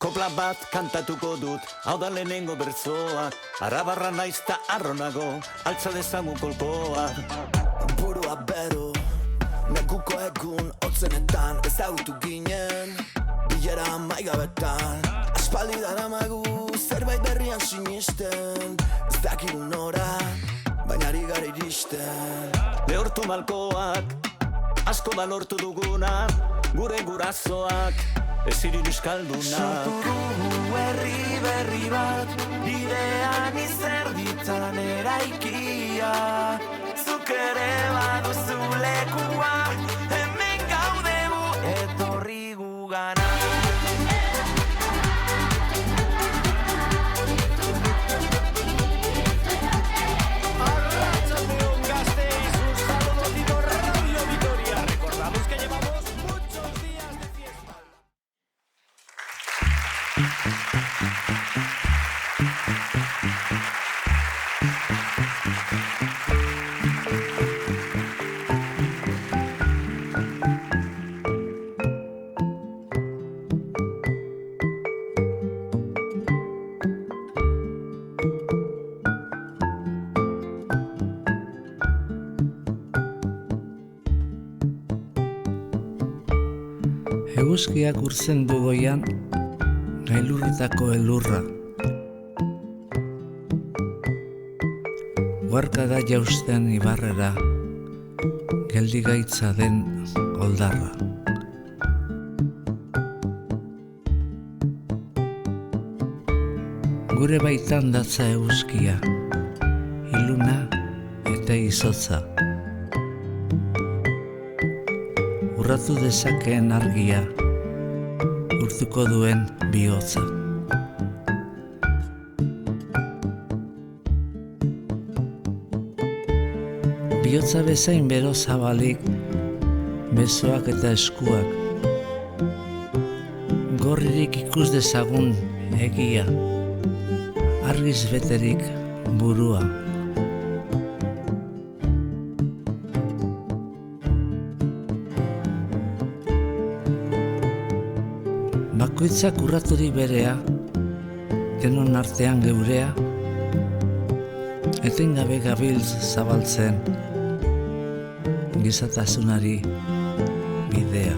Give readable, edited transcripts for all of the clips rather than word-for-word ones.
Kopla bat kantatuko dut, hau da lehenengo bertzoa. Arabarra naizta arronago, altza dezagun kolkoa. Burua bero, neguko egun otzenetan ezagutu ginen, bilera amaigabetan. Aspaldi daramagu zerbait berrian sinisten, ez dakigu nora, baina ari gara iristen. Lehortu malkoak, asko da lortu duguna, gure gurasoak, ez irin euskalduna. Sortu dugu herri berri bat, bidean izerditan eraikia. Zuk ere baduzu lekua, hemen gaudegu etorri gugana. Eguzkiak urtzen du goian, gailurritako elurra. Guarka da jausten ibarrera, geldigaitza den oldarra. Gure baitan datza eguzkia, iluna eta izotza. Urratu dezakeen argia, urtuko duen bihotza. Bihotza bezain bero zabalik, besoak eta eskuak. Gorririk ikus dezagun egia, argiz beterik burua. Bakoitzak urraturik berea, denon artean geurea, etengabe gabiltz zabaltzen, gizatasunari bidea.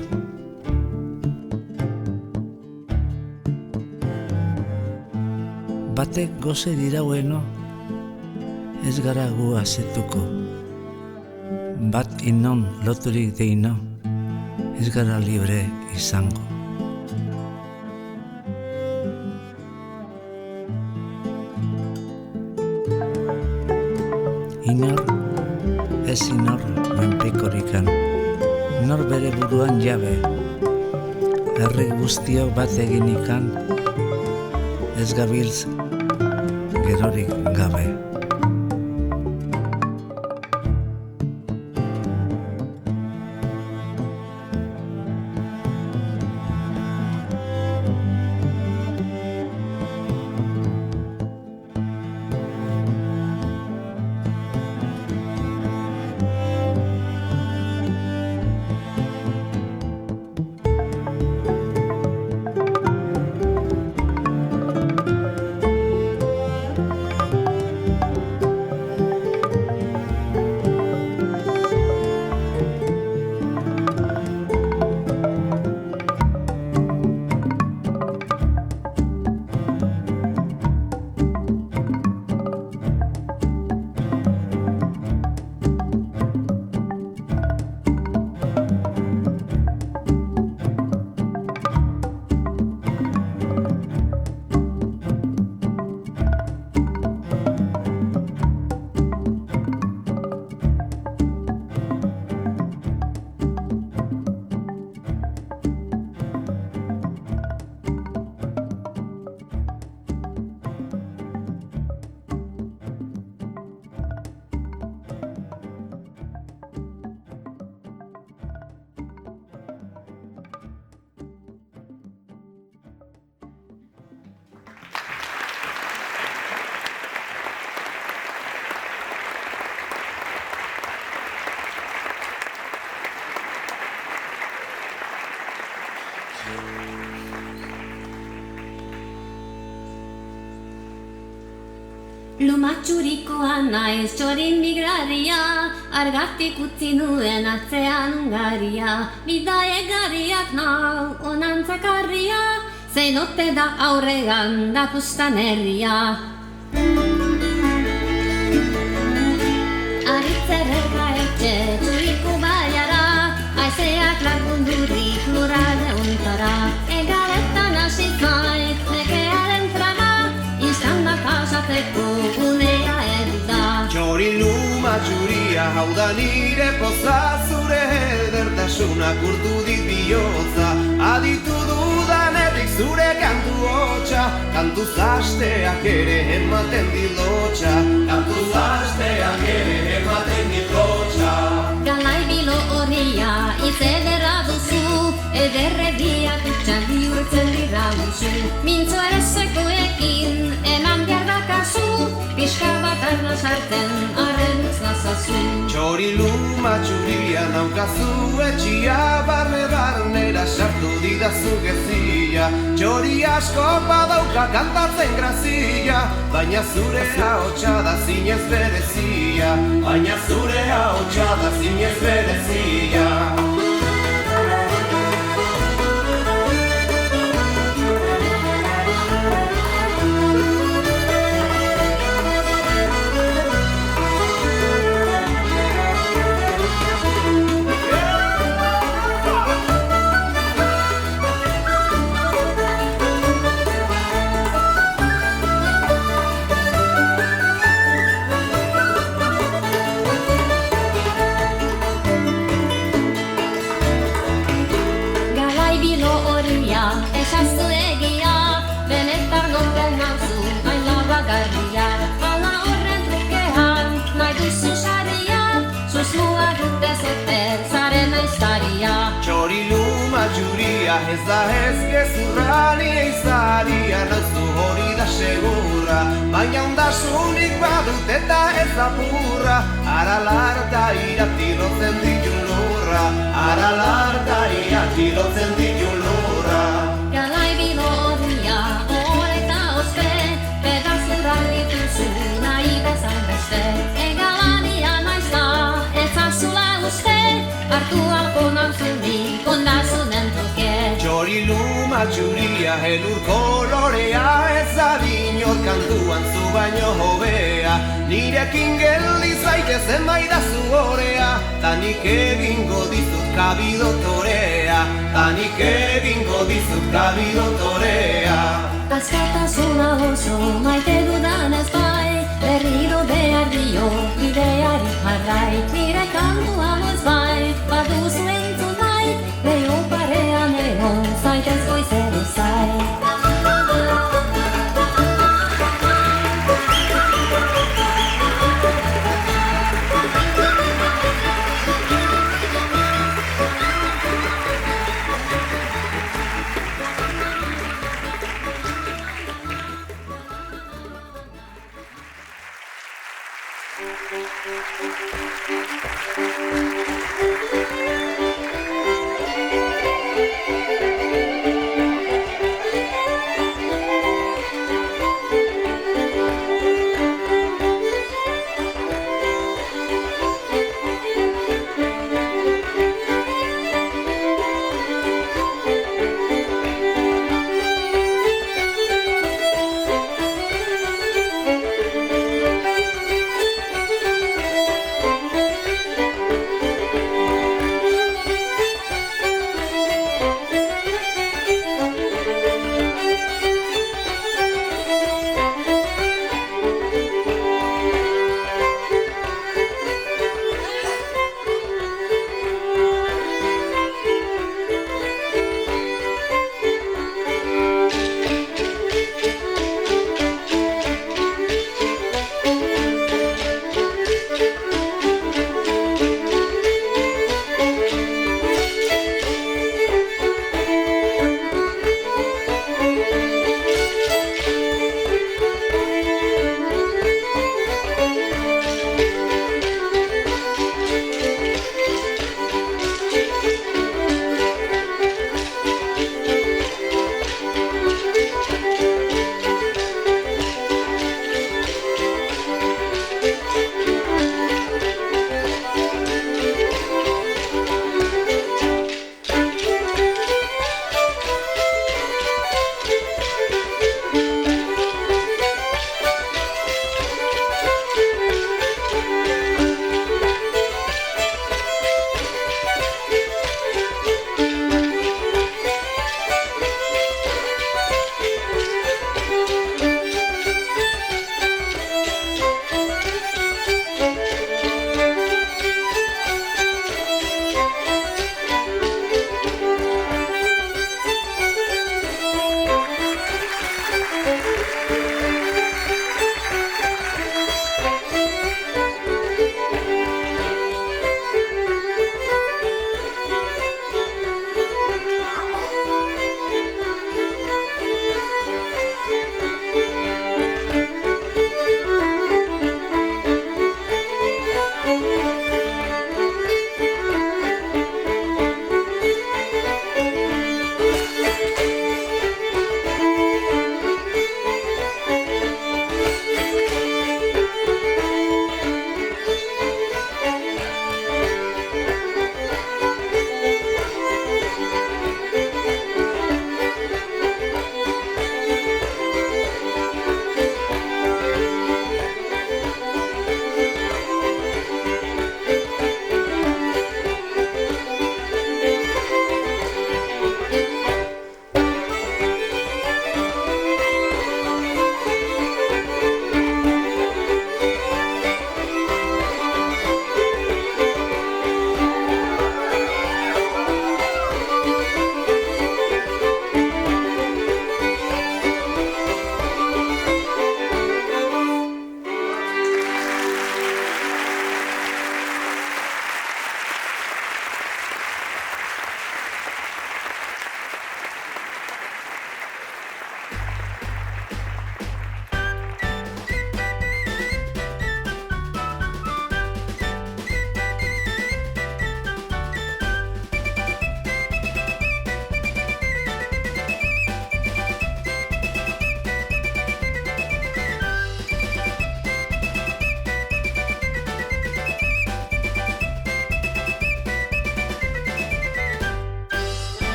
Batek goze diraueno, ez gara gu azetuko. Bat inon loturik deino, ez gara libre izango. Inor, ez inor menpekorikan, nor bere buruan jabe, herri guztiok bat eginikan, ez gabiltz gerorik gabe. Lumatxurikoa naiz txorin migraria, argatik utzi nuen atzean Hungaria. Bidaiegarriak nau onantzakarria, zein ote da aurregan da pustan herria. Aritzerreka etxe txuriko baiara, aizeak lagundurik lurralde untara. Egaretan hasi zait nekearen trama, izanda pasateko unea erda. Txori luma txuria hau da nire poza, zure edertasunak urtu dit bihotza. Aditu dudanetik zure kantu hotxa, kantu zasteak ere ematen dilotxa. Kantu zasteak ere ematen dilotxa. Galai bilo horria izederra duzu, ederregiak utxan bihurtzen dira duzu. Mintzo erezekoekin eman behar dakazu, pixka bat arna sartzen arren nazazu. Txori luma txuria naukazu etxia, barne-barnera sartu didazu gezia. Txori asko badauka kantatzen grazia, baina zure ahotsa da zinez berezia. Baina zure ahotsa da zinez berezia. Esaztu egia, benetan goten nauzu, hain labagarria. Hala horren trukean, nahi duzu saria, susmua dute zeter, zaren aiztaria. Txori luma txuria, ez da ez gezurra, ni eizaria, nauzu hori da segurra. Baina ondasunik badut eta ez apurra, aralarta iratilotzen ditu lurra. Aralarta iratilotzen ditu lurra. Galai bilo horria, horreta oste, pedazurran dituzu nahi bezan beste. Egalania naiz da, ez azula uste, hartu alko nauzunik ondasunen truke. Txori luma txuria, elur kolorea, ez adinor kantuan zu baino hobea. Nirekin geldi zaitezen baidazu horea, tanik egingo dizut kabidotorea. Tanik egingo dizut kabidotorea. Askatasuna oso maite dudan ez bai, berriro behar dio bideari jarrai. Nire kantua noiz bai, baduzu entzun nahi, leho parean egon zaitez goizero zai.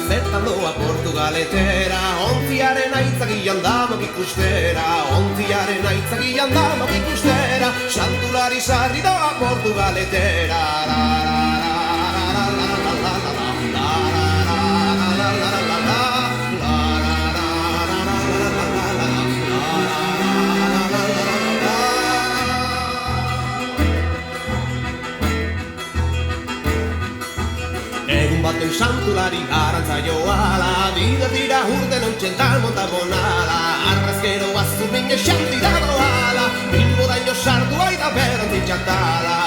Zertan doa Portugaletera, onziaren aitzakian damak ikustera, onziaren aitzakian damak ikustera, santulari sarri doa Portugaletera. Baten santulari garantza joala, dira urten ontsentan montabonala, arrazkero azurrin esanti dagoala, bilbo daino sartu aida berantik txantala.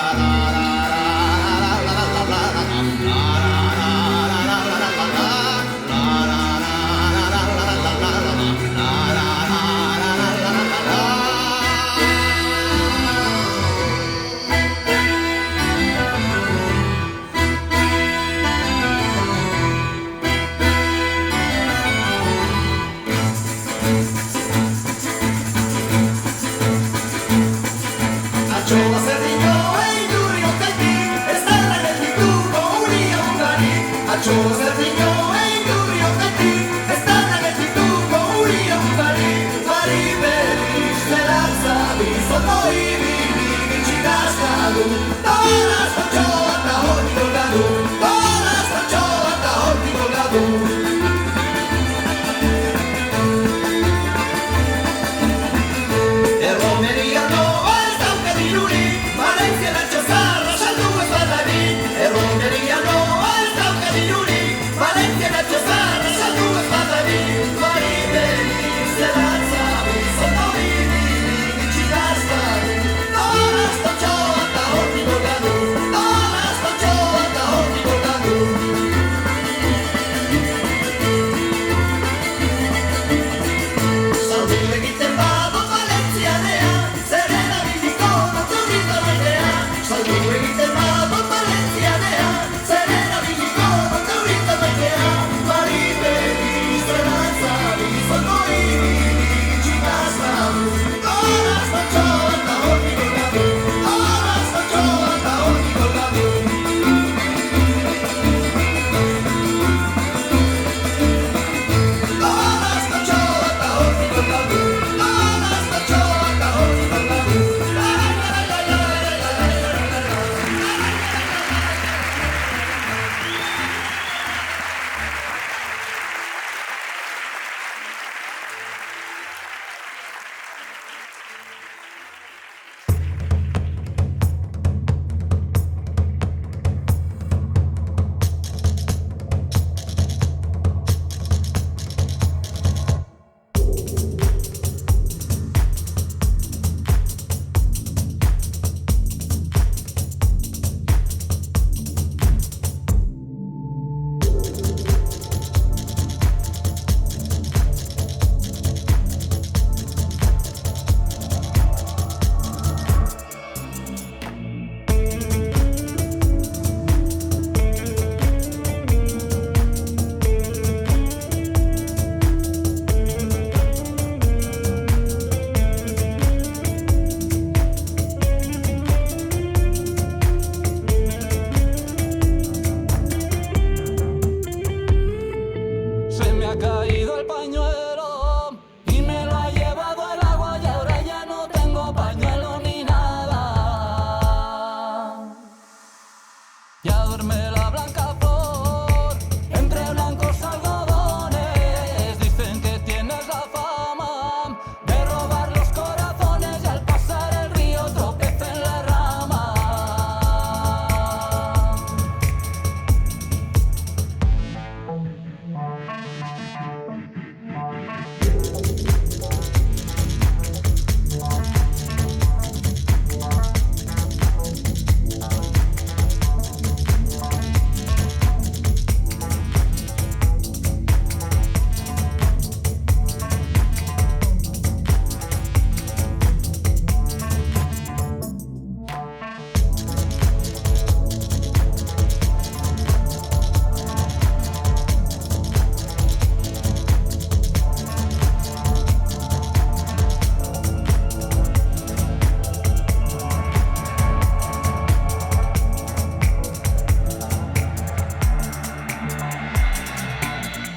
duerme la blanca flor entre blancos algodones. Dicen que tienes la fama de robar los corazones y al pasar el río tropeza en la rama.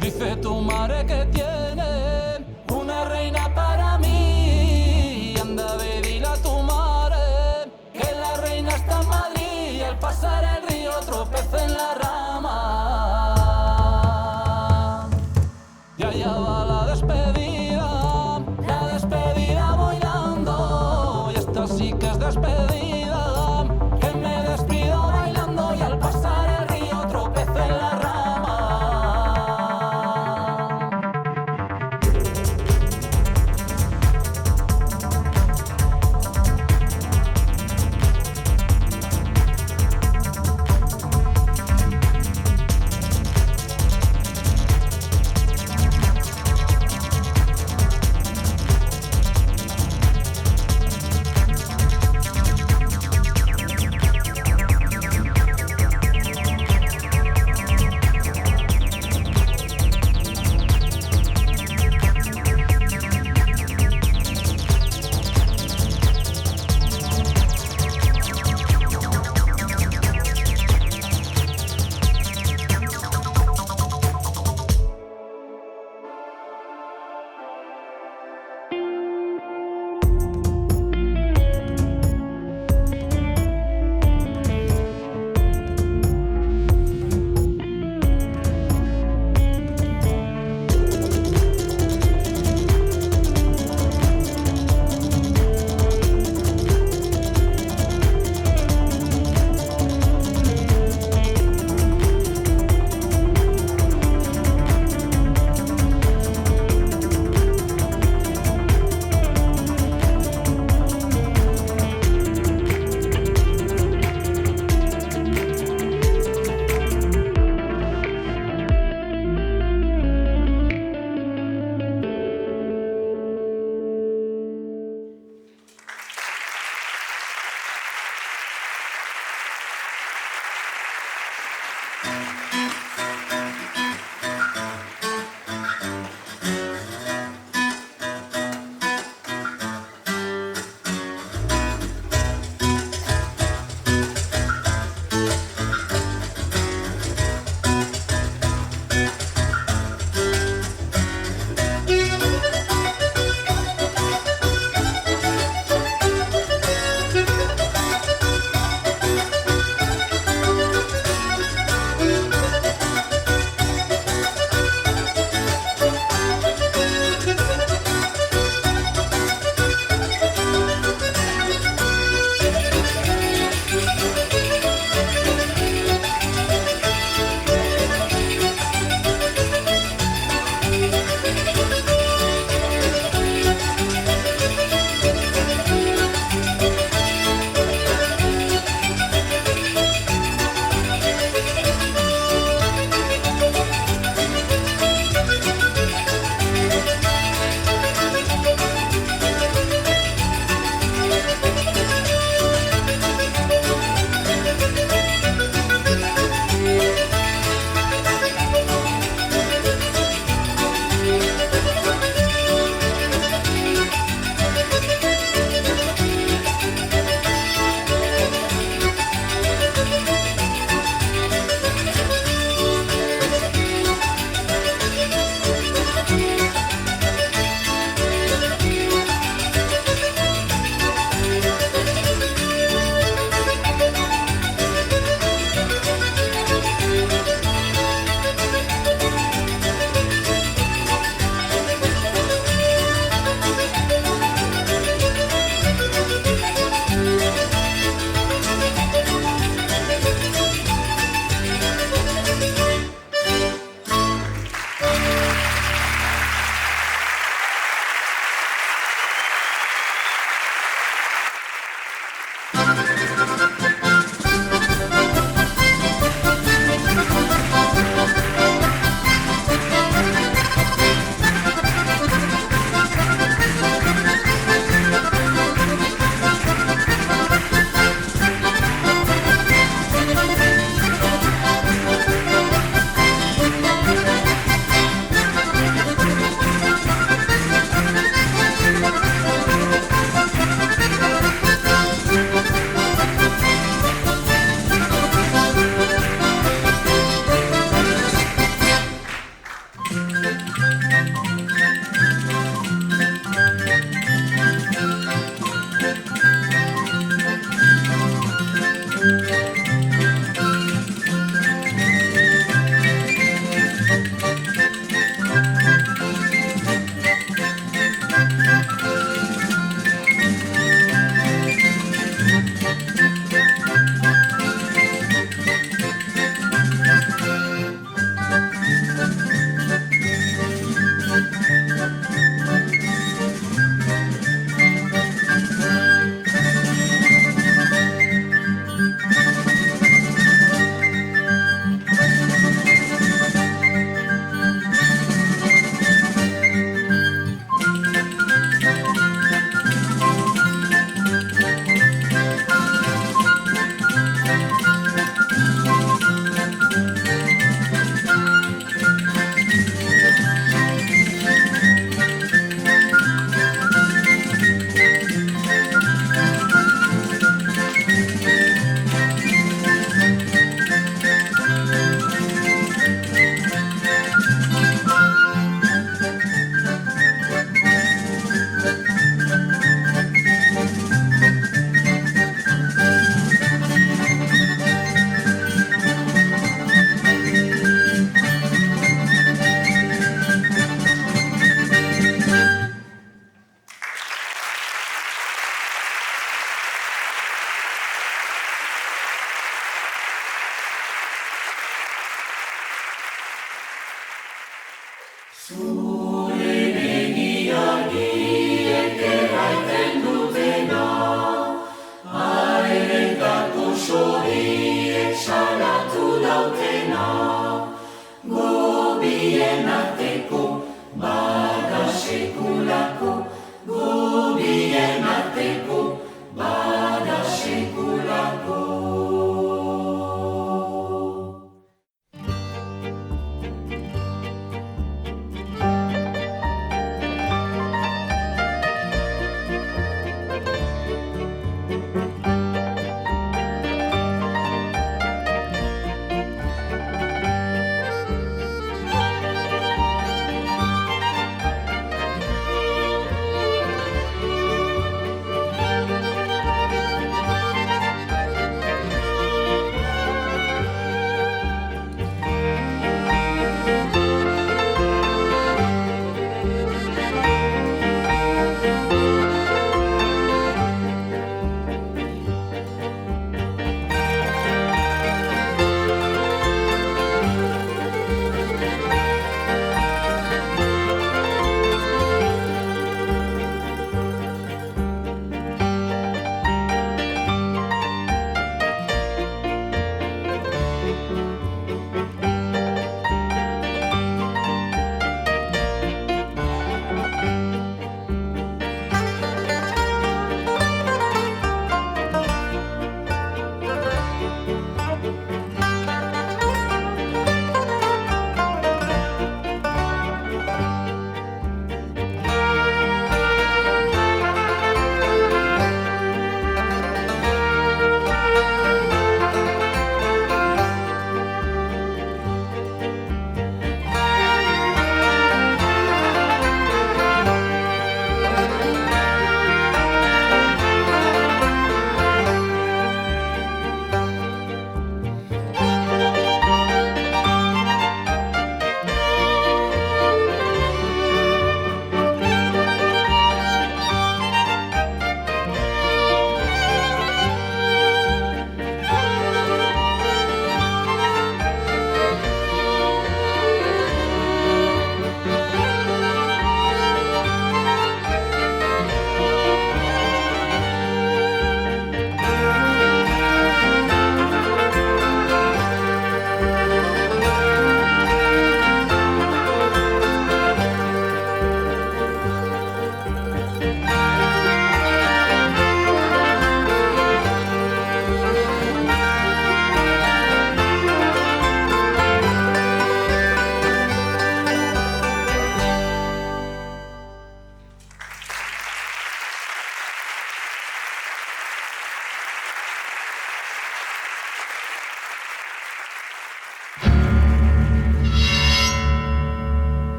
Dice tu madre que tiene una reina para mí. Anda, ve, dile a tu madre que la reina está en Madrid y al pasar el río tropeza en la rama. Y allá va la despedida bailando. Y esta sí que es despedida, que me despido bailando y al pasar el río tropeza en la rama.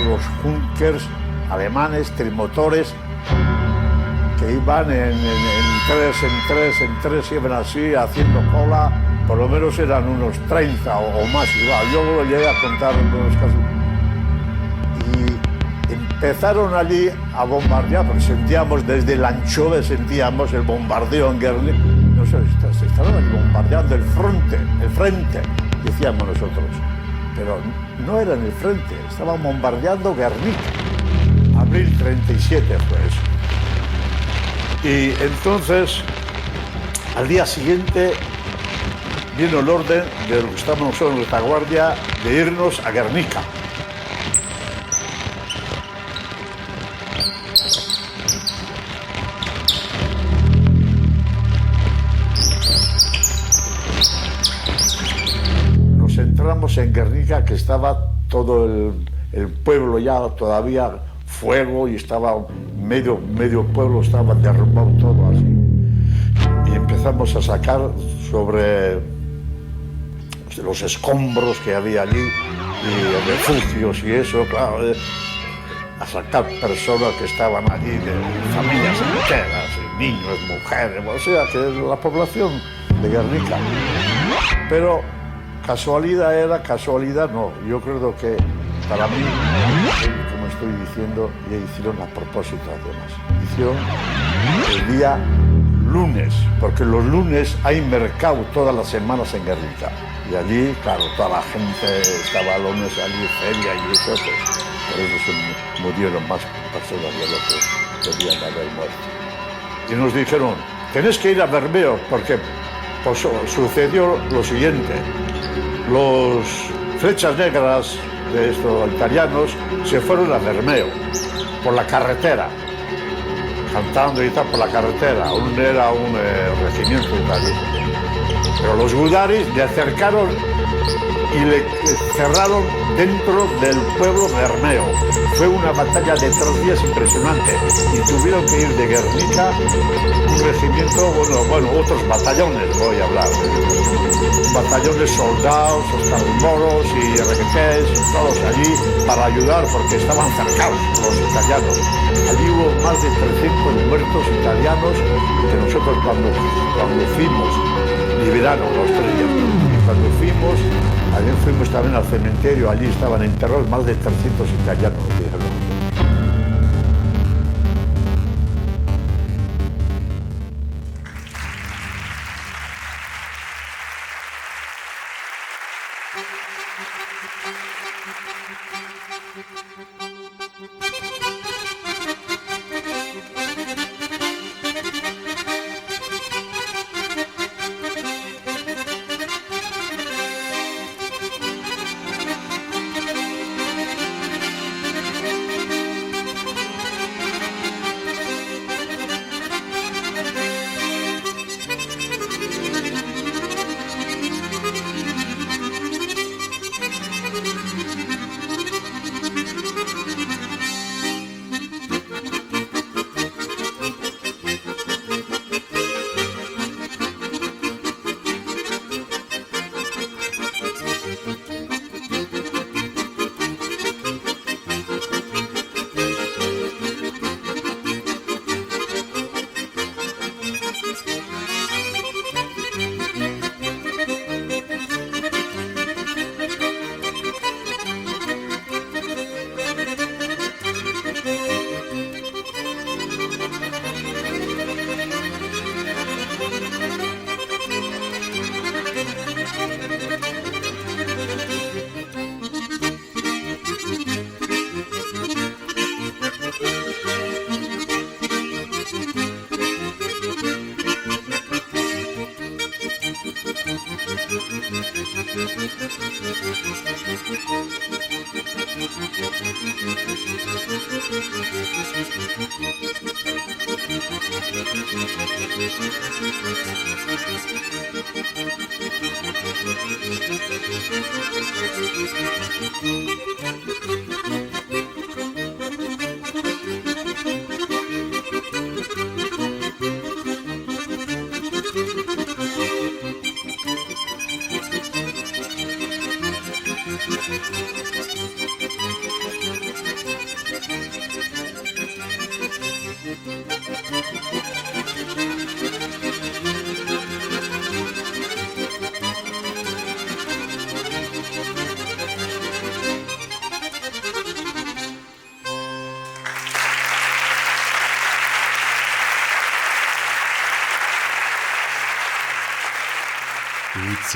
Los Junkers alemanes, trimotores, que iban en tres, iban así, haciendo cola, por lo menos eran unos 30 o más, igual. Yo lo llegué a contar en todos los casos. Y empezaron allí a bombardear, porque sentíamos desde el Anchove, sentíamos el bombardeo en Guernica. No sé, se estaban allí bombardeando el frente, decíamos nosotros. Pero no era en el frente, estaban bombardeando Guernica. Abril 37 fue eso. Y entonces, al día siguiente, vino el orden de los que estábamos nosotros en retaguardia de irnos a Guernica. Nos entramos en Guernica, que estaba todo el pueblo ya todavía fuego, y estaba medio pueblo estaba derrumbado todo así. Y empezamos a sacar sobre los escombros que había allí y refugios y eso, claro, a sacar personas que estaban allí, de familias enteras, niños, mujeres, o sea, que la población de Guernica. Pero casualidad no, yo creo que para mí, como estoy diciendo, ya hicieron a propósito además. Hicieron el día lunes, porque los lunes hay mercado todas las semanas en Guernica. Y allí, claro, toda la gente estaba lunes allí, feria y eso, pues por eso se murieron más personas de lo que debían haber muerto. Y nos dijeron, tenéis que ir a Bermeo, porque pues, sucedió lo siguiente. Los flechas negras de estos italianos se fueron a Bermeo, por la carretera, cantando y tal por la carretera. Era un regimiento italiano. Pero los gudaris le acercaron y le cerraron dentro del pueblo Bermeo. Fue una batalla de 3 días impresionante y tuvieron que ir de Guernica un regimiento, bueno, otros batallones, voy a hablar, batallones soldados, moros y requetés, todos allí para ayudar porque estaban cercados los italianos. Allí hubo más de 300 muertos italianos que nosotros cuando fuimos liberaron los 3 días. Y cuando fuimos también al cementerio, allí estaban enterrados más de 300 italianos.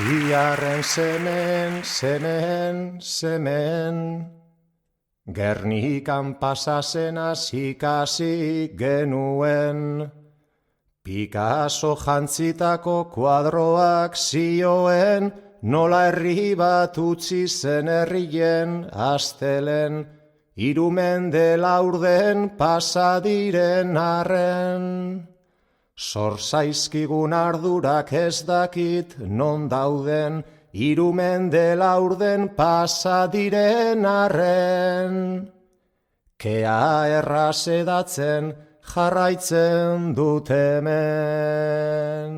Itziarren semen, Gernikan pasazenaz ikasi genuen, Picasso jantzitako kuadroak zioen, nola herri bat utzi zen herrien astelen, 3 mende laurden pasadiren arren. Zor zaizkigun ardurak ez dakit non dauden, 3 mende laurden pasadiren arren. Kea erraz edatzen jarraitzen dut hemen.